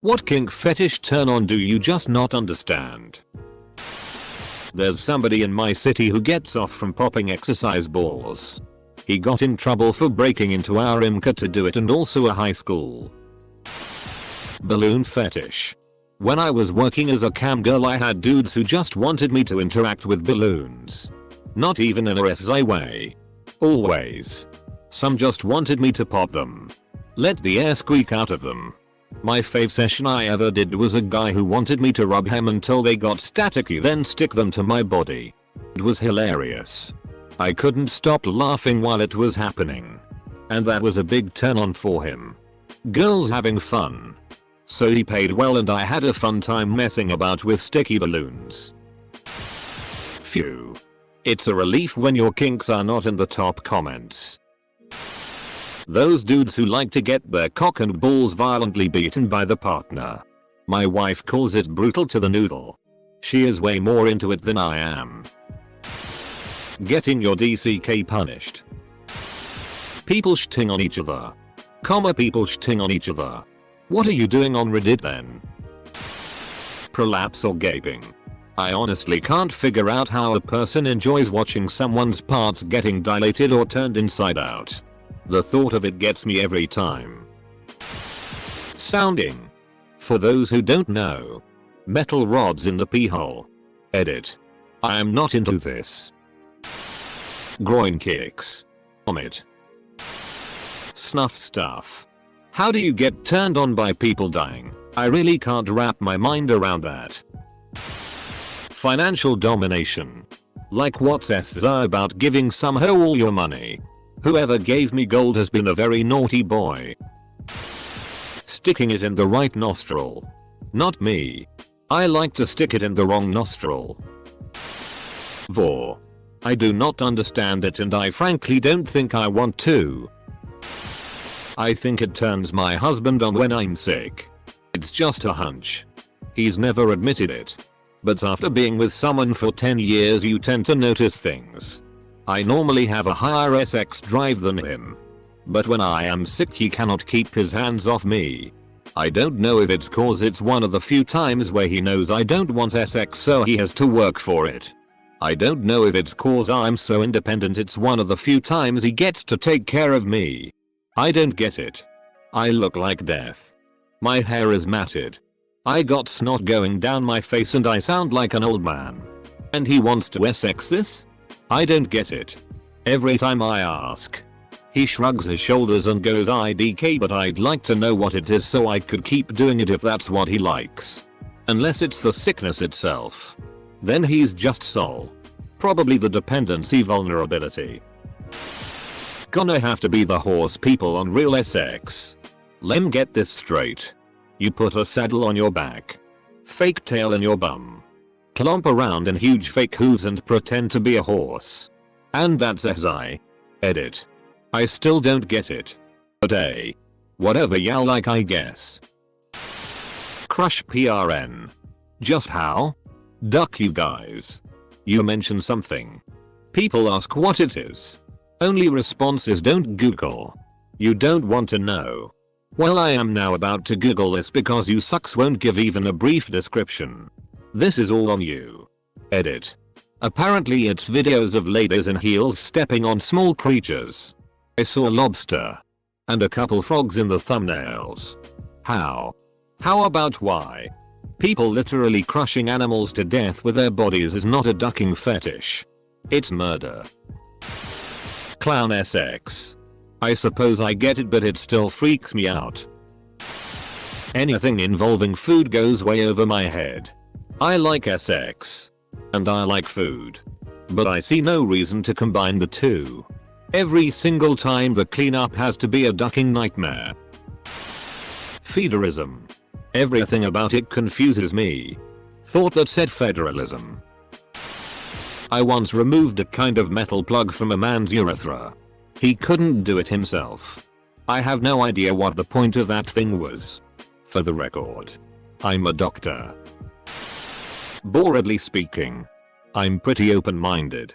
What kink fetish turn on do you just not understand? There's somebody in my city who gets off from popping exercise balls. He got in trouble for breaking into our IMCA to do it, and also a high school. Balloon fetish. When I was working as a cam girl, I had dudes who just wanted me to interact with balloons. Not even in a SI way. Always. Some just wanted me to pop them. Let the air squeak out of them. My fave session I ever did was a guy who wanted me to rub him until they got staticky, then stick them to my body. It was hilarious. I couldn't stop laughing while it was happening. And that was a big turn on for him. Girls having fun. So he paid well and I had a fun time messing about with sticky balloons. Phew. It's a relief when your kinks are not in the top comments. Those dudes who like to get their cock and balls violently beaten by the partner. My wife calls it brutal to the noodle. She is way more into it than I am. Getting your DCK punished. People shitting on each other. People shitting on each other. What are you doing on Reddit then? Prolapse or gaping. I honestly can't figure out how a person enjoys watching someone's parts getting dilated or turned inside out. The thought of it gets me every time. Sounding. For those who don't know. Metal rods in the pee hole. Edit. I am not into this. Groin kicks. Vomit. Snuff stuff. How do you get turned on by people dying? I really can't wrap my mind around that. Financial domination. Like what's SI about giving some hoe all your money? Whoever gave me gold has been a very naughty boy. Sticking it in the right nostril. Not me. I like to stick it in the wrong nostril. Vor. I do not understand it and I frankly don't think I want to. I think it turns my husband on when I'm sick. It's just a hunch. He's never admitted it. But after being with someone for 10 years you tend to notice things. I normally have a higher sex drive than him. But when I am sick he cannot keep his hands off me. I don't know if it's cause it's one of the few times where he knows I don't want sex so he has to work for it. I don't know if it's cause I'm so independent it's one of the few times he gets to take care of me. I don't get it. I look like death. My hair is matted. I got snot going down my face and I sound like an old man. And he wants to sex this? I don't get it. Every time I ask. He shrugs his shoulders and goes IDK, but I'd like to know what it is so I could keep doing it if that's what he likes. Unless it's the sickness itself. Then he's just soul. Probably the dependency vulnerability. Gonna have to be the horse people on real sex. Lem, get this straight. You put a saddle on your back. Fake tail in your bum. Clomp around in huge fake hooves and pretend to be a horse. And that's SI. Edit. I still don't get it. But hey. Whatever y'all like I guess. Crush PRN. Just how? Duck you guys. You mention something. People ask what it is. Only response is don't Google. You don't want to know. Well, I am now about to Google this because you sucks won't give even a brief description. This is all on you. Edit. Apparently it's videos of ladies in heels stepping on small creatures. I saw a lobster. And a couple frogs in the thumbnails. How? How about why? People literally crushing animals to death with their bodies is not a ducking fetish. It's murder. Clown SX. I suppose I get it, but it still freaks me out. Anything involving food goes way over my head. I like SX. And I like food. But I see no reason to combine the two. Every single time the cleanup has to be a ducking nightmare. Feederism. Everything about it confuses me. Thought that said federalism. I once removed a kind of metal plug from a man's urethra. He couldn't do it himself. I have no idea what the point of that thing was. For the record, I'm a doctor. Boredly speaking, I'm pretty open-minded.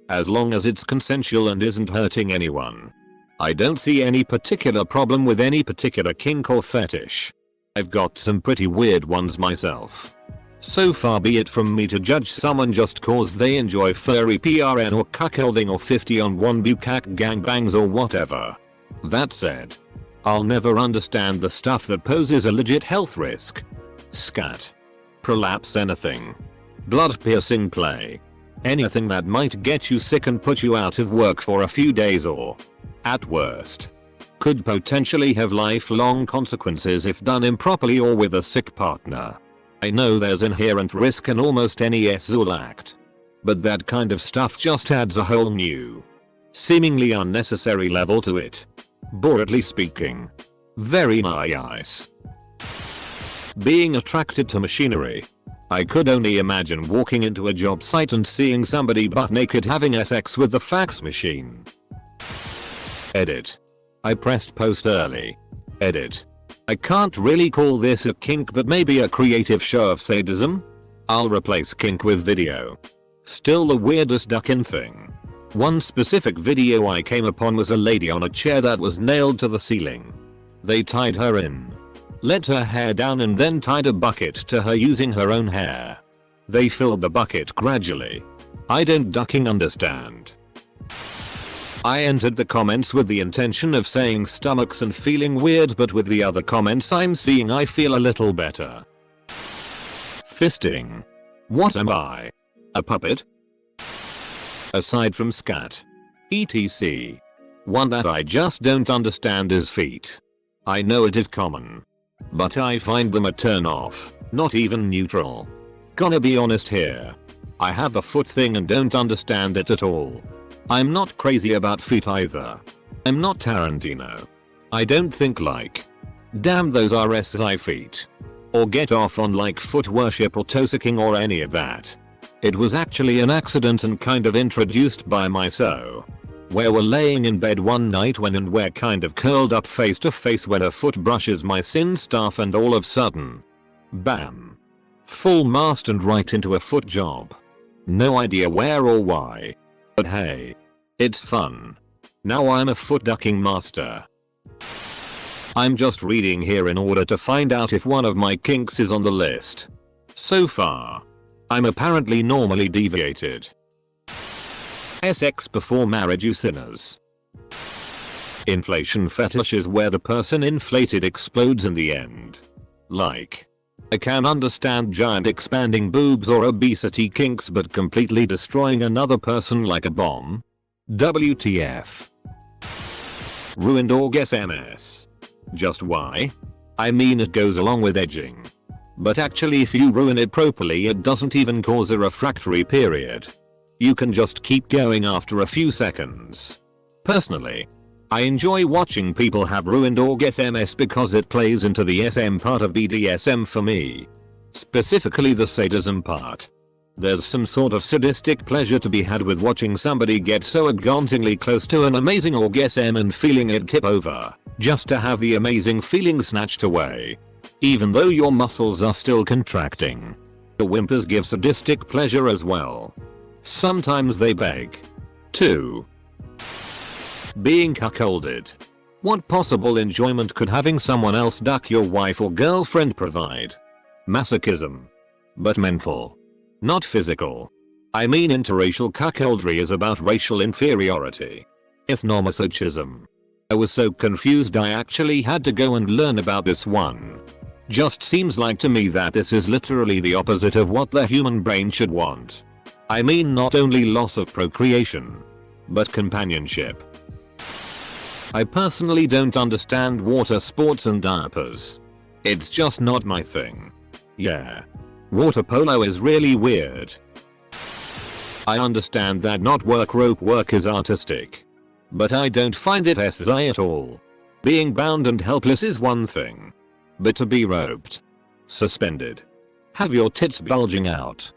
As long as it's consensual and isn't hurting anyone. I don't see any particular problem with any particular kink or fetish. I've got some pretty weird ones myself. So far be it from me to judge someone just cause they enjoy furry PRN or cuckolding or 50 on 1 bukkake gangbangs or whatever. That said, I'll never understand the stuff that poses a legit health risk. Scat. Prolapse anything. Blood piercing play. Anything that might get you sick and put you out of work for a few days or, at worst, could potentially have lifelong consequences if done improperly or with a sick partner. I know there's inherent risk in almost any SZUL act. But that kind of stuff just adds a whole new, seemingly unnecessary level to it. Broadly speaking. Very nice. Being attracted to machinery. I could only imagine walking into a job site and seeing somebody butt naked having sex with the fax machine. Edit. I pressed post early. Edit. I can't really call this a kink but maybe a creative show of sadism? I'll replace kink with video. Still the weirdest duckin' thing. One specific video I came upon was a lady on a chair that was nailed to the ceiling. They tied her in, let her hair down and then tied a bucket to her using her own hair. They filled the bucket gradually. I don't ducking understand. I entered the comments with the intention of saying stomachs and feeling weird, but with the other comments I'm seeing I feel a little better. Fisting. What am I? A puppet? Aside from scat. etc. One that I just don't understand is feet. I know it is common, but I find them a turn off, not even neutral. Gonna be honest here. I have a foot thing and don't understand it at all. I'm not crazy about feet either. I'm not Tarantino. I don't think like, damn those RSI feet, or get off on like foot worship or toe sucking or any of that. It was actually an accident and kind of introduced by my so. Where we're laying in bed one night when and we're kind of curled up face to face when a foot brushes my sin stuff and all of sudden, bam. Full mast and right into a foot job. No idea where or why. But hey, it's fun. Now I'm a foot ducking master. I'm just reading here in order to find out if one of my kinks is on the list. So far, I'm apparently normally deviated. Sex before marriage, you sinners. Inflation fetish is where the person inflated explodes in the end. Like, I can understand giant expanding boobs or obesity kinks, but completely destroying another person like a bomb? WTF. Ruined orgasms. Just why? I mean, it goes along with edging. But actually if you ruin it properly it doesn't even cause a refractory period. You can just keep going after a few seconds. Personally, I enjoy watching people have ruined orgasms because it plays into the SM part of BDSM for me. Specifically the sadism part. There's some sort of sadistic pleasure to be had with watching somebody get so aggressively close to an amazing orgasm and feeling it tip over, just to have the amazing feeling snatched away. Even though your muscles are still contracting. The whimpers give sadistic pleasure as well. Sometimes they beg. 2. Being cuckolded. What possible enjoyment could having someone else duck your wife or girlfriend provide? Masochism. But mental. Not physical. I mean, interracial cuckoldry is about racial inferiority. Ethnomasochism. I was so confused I actually had to go and learn about this one. Just seems like to me that this is literally the opposite of what the human brain should want. I mean, not only loss of procreation, but companionship. I personally don't understand water sports and diapers. It's just not my thing. Yeah. Water polo is really weird. I understand that not work rope work is artistic. But I don't find it SI at all. Being bound and helpless is one thing. But to be roped, suspended, have your tits bulging out.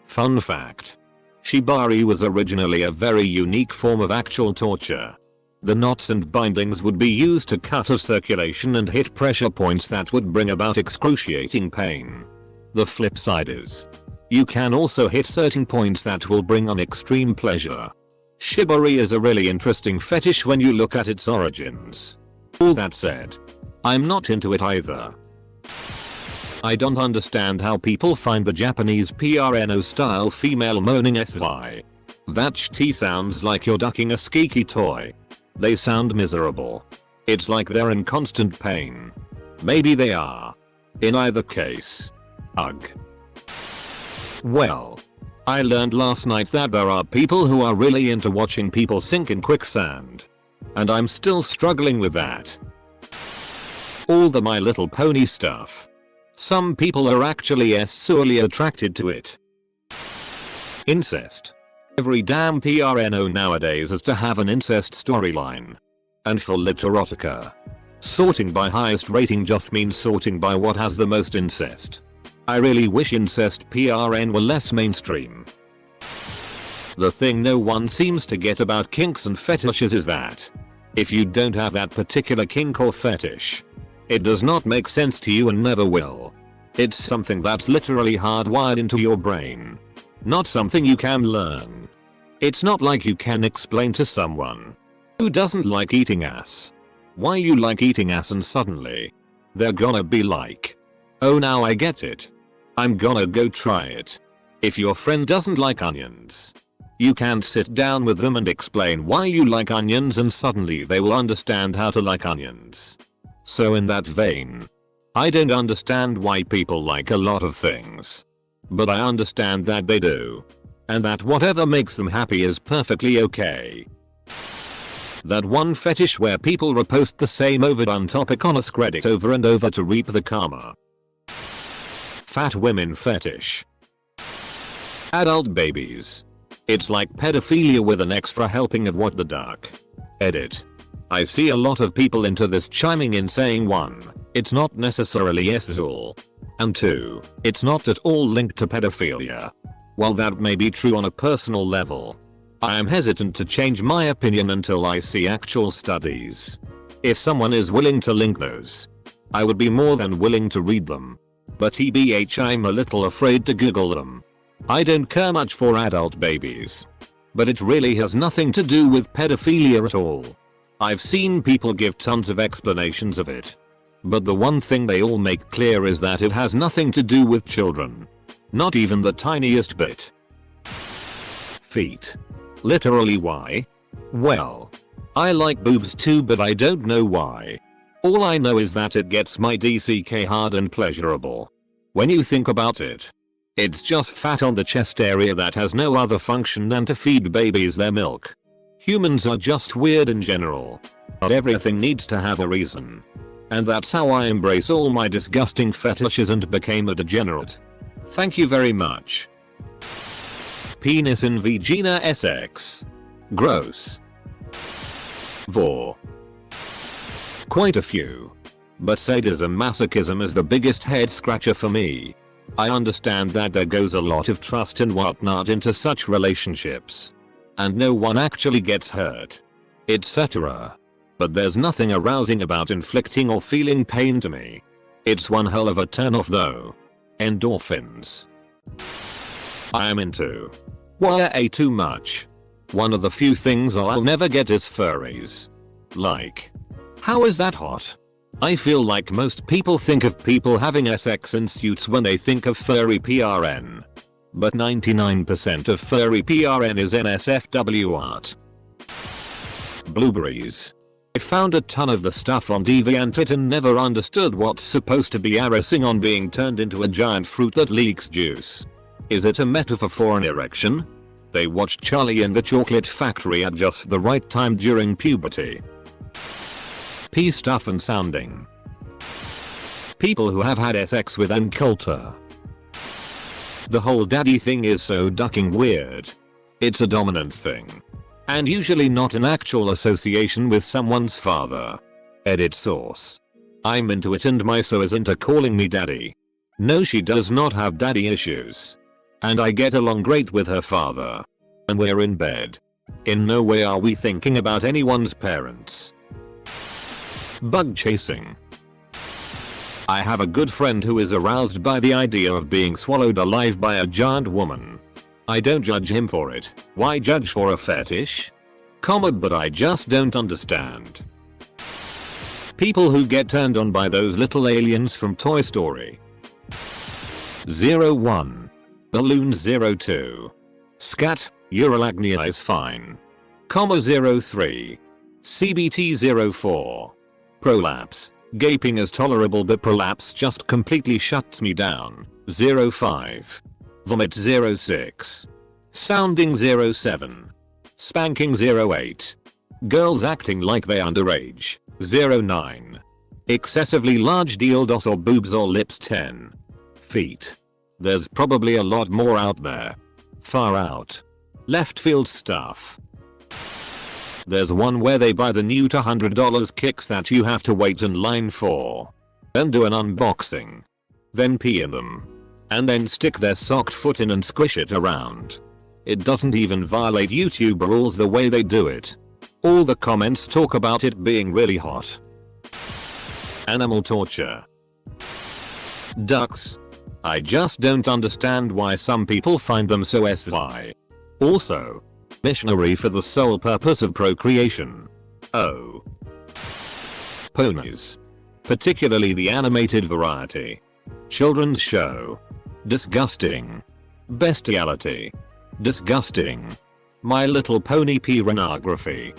Fun fact. Shibari was originally a very unique form of actual torture. The knots and bindings would be used to cut off circulation and hit pressure points that would bring about excruciating pain. The flip side is, you can also hit certain points that will bring on extreme pleasure. Shibari is a really interesting fetish when you look at its origins. All that said, I'm not into it either. I don't understand how people find the Japanese PRNO style female moaning SI. That ht sounds like you're ducking a squeaky toy. They sound miserable. It's like they're in constant pain. Maybe they are. In either case. Ugh. Well. I learned last night that there are people who are really into watching people sink in quicksand. And I'm still struggling with that. All the My Little Pony stuff. Some people are actually sexually attracted to it. Incest. Every damn PRNO nowadays has to have an incest storyline. And for Literotica. Sorting by highest rating just means sorting by what has the most incest. I really wish incest PRN were less mainstream. The thing no one seems to get about kinks and fetishes is that if you don't have that particular kink or fetish, it does not make sense to you and never will. It's something that's literally hardwired into your brain. Not something you can learn. It's not like you can explain to someone who doesn't like eating ass why you like eating ass and suddenly they're gonna be like, oh now I get it. I'm gonna go try it. If your friend doesn't like onions, you can sit down with them and explain why you like onions and suddenly they will understand how to like onions. So in that vein, I don't understand why people like a lot of things. But I understand that they do. And that whatever makes them happy is perfectly okay. That one fetish where people repost the same overdone topic on a Reddit over and over to reap the karma. Fat women fetish. Adult babies. It's like pedophilia with an extra helping of what the duck. Edit. I see a lot of people into this chiming in saying 1. It's not necessarily sexual. And 2. It's not at all linked to pedophilia. While that may be true on a personal level, I am hesitant to change my opinion until I see actual studies. If someone is willing to link those, I would be more than willing to read them. But TBH I'm a little afraid to Google them. I don't care much for adult babies. But it really has nothing to do with pedophilia at all. I've seen people give tons of explanations of it. But the one thing they all make clear is that it has nothing to do with children. Not even the tiniest bit. Feet. Literally why? Well, I like boobs too but I don't know why. All I know is that it gets my DCK hard and pleasurable. When you think about it, it's just fat on the chest area that has no other function than to feed babies their milk. Humans are just weird in general. But everything needs to have a reason. And that's how I embrace all my disgusting fetishes and became a degenerate. Thank you very much. Penis in vagina SX. Gross. Vor. Quite a few. But sadism masochism is the biggest head scratcher for me. I understand that there goes a lot of trust and whatnot into such relationships. And no one actually gets hurt. Etc. But there's nothing arousing about inflicting or feeling pain to me. It's one hell of a turn off though. Endorphins. I am into. Way too much. One of the few things I'll never get is furries. Like. How is that hot? I feel like most people think of people having SX in suits when they think of furry PRN. But 99% of furry PRN is NSFW art. Blueberries. I found a ton of the stuff on DeviantArt and never understood what's supposed to be harassing on being turned into a giant fruit that leaks juice. Is it a metaphor for an erection? They watched Charlie and the Chocolate Factory at just the right time during puberty. Pee stuff and sounding. People who have had sex with Anculta. The whole daddy thing is so ducking weird. It's a dominance thing. And usually not an actual association with someone's father. Edit source. I'm into it and my so is into calling me daddy. No, she does not have daddy issues. And I get along great with her father. And we're in bed. In no way are we thinking about anyone's parents. Bug chasing. I have a good friend who is aroused by the idea of being swallowed alive by a giant woman. I don't judge him for it. Why judge for a fetish? But I just don't understand. People who get turned on by those little aliens from Toy Story. 01. Balloons02. Scat, uralagnia is fine. 03. CBT04. Prolapse. Gaping is tolerable but prolapse just completely shuts me down. 05. Vomit 06. Sounding 07. Spanking 08. Girls acting like they underage. 09. Excessively large dildos or boobs or lips 10. Feet. There's probably a lot more out there. Far out. Left field stuff. There's one where they buy the new $200 kicks that you have to wait in line for. Then do an unboxing. Then pee in them. And then stick their socked foot in and squish it around. It doesn't even violate YouTube rules the way they do it. All the comments talk about it being really hot. Animal torture. Ducks. I just don't understand why some people find them so SY. Also, missionary for the sole purpose of procreation. Oh. Ponies. Particularly the animated variety. Children's show. Disgusting. Bestiality. Disgusting. My Little Pony pornography.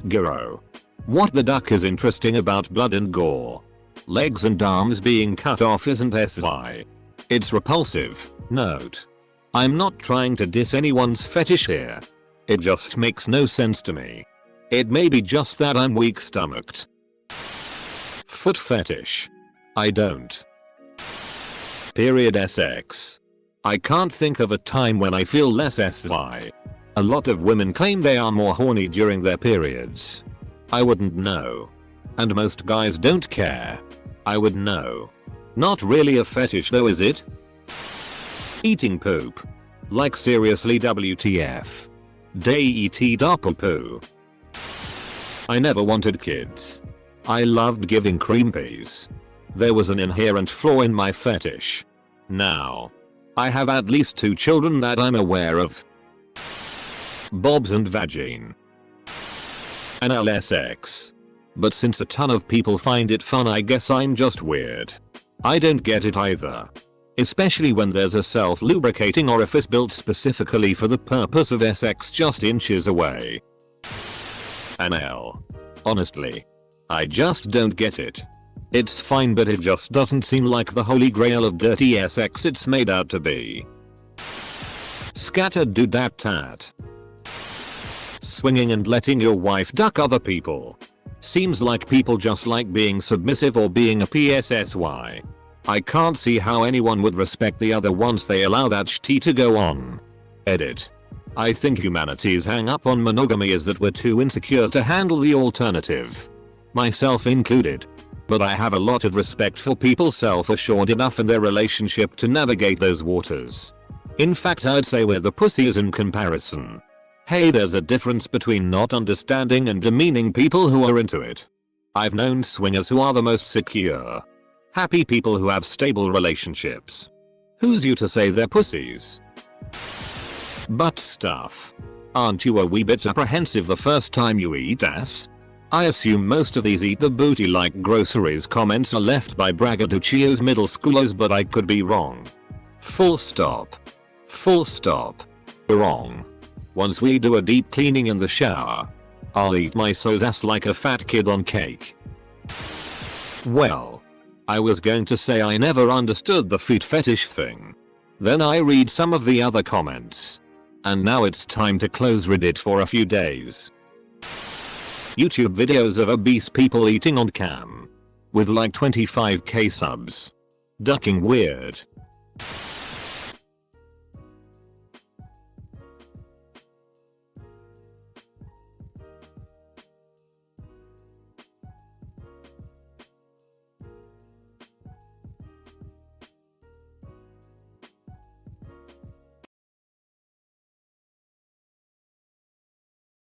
Gyro. What the duck is interesting about blood and gore? Legs and arms being cut off isn't SY. It's repulsive. Note. I'm not trying to diss anyone's fetish here. It just makes no sense to me. It may be just that I'm weak stomached. Foot fetish. I don't. Period SX. I can't think of a time when I feel less SY. A lot of women claim they are more horny during their periods. I wouldn't know. And most guys don't care. I would know. Not really a fetish though, is it? Eating poop. Like seriously, WTF. Day eat doppelpoo. I never wanted kids. I loved giving cream peas. There was an inherent flaw in my fetish. Now, I have at least 2 children that I'm aware of. Bobs and vagine. NLSX. But since a ton of people find it fun, I guess I'm just weird. I don't get it either. Especially when there's a self-lubricating orifice built specifically for the purpose of SX just inches away. NL. Honestly. I just don't get it. It's fine, but it just doesn't seem like the holy grail of dirty SX it's made out to be. Scatter do dat tat. Swinging and letting your wife duck other people. Seems like people just like being submissive or being a PSSY. I can't see how anyone would respect the other once they allow that shit to go on. Edit. I think humanity's hang up on monogamy is that we're too insecure to handle the alternative. Myself included. But I have a lot of respect for people self-assured enough in their relationship to navigate those waters. In fact, I'd say we're the pussies in comparison. Hey, there's a difference between not understanding and demeaning people who are into it. I've known swingers who are the most secure. Happy people who have stable relationships. Who's you to say they're pussies? Butt stuff. Aren't you a wee bit apprehensive the first time you eat ass? I assume most of these eat the booty like groceries comments are left by braggadocios middle schoolers, but I could be wrong. Full stop. Full stop. Wrong. Once we do a deep cleaning in the shower, I'll eat my so's ass like a fat kid on cake. Well, I was going to say I never understood the feet fetish thing. Then I read some of the other comments. And now it's time to close Reddit for a few days. YouTube videos of obese people eating on cam. With like 25k subs. Ducking weird.